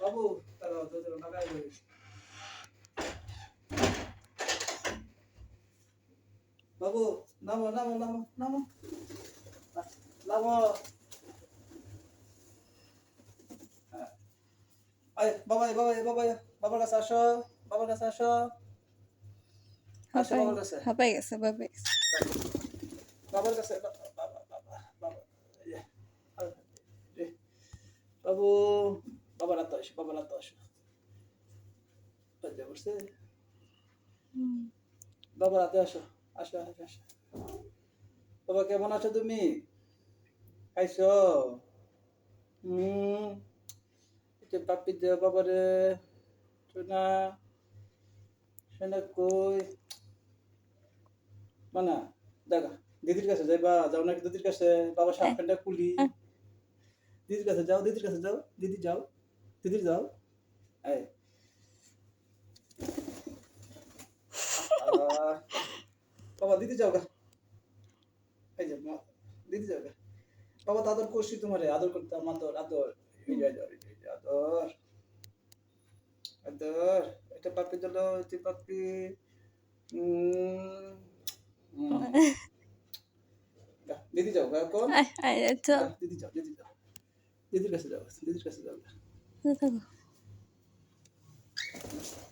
বাবু দাঁড়াও দাঁড়াও লাগাই দেবে বাবু নামো নামো নামো নামো নামো আয় বাবা বাবা বাবা বাবার কাছে আসো বাবার কাছে আসো আসো বাবার কাছে হাঁপাই গেছে বাবা বাবার কাছে বাবা বাবা বাবা বাবু বাবার হাতে আসো বাবার হাতে আসো লজ্জা করছে বাবার হাতে আসো আসো আসো আসো বাবা কেমন আছো তুমি খাইছো এটা পাপি দে বাবারে সোনা সোনা কই মানা দেখা দিদির কাছে যাইবা যাও নাকি দিদির কাছে বাবা সাপখানটা কুলি দিদির কাছে যাও দিদির কাছে যাও দিদি যাও দিদির যাও এই বাবা দিদি যাও গা এই যে দিদি যাও গা বাবা তো আদর করছি তোমারে আদর করতাম আদর আদর এই যে আদর আদর আদর এটা পাপি দিল এটা পাপি দিদি যাও গা কোন দিদি যাও দিদি যাও দিদির কাছে যাও দিদির কাছে যাও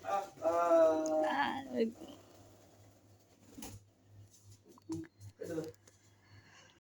আহ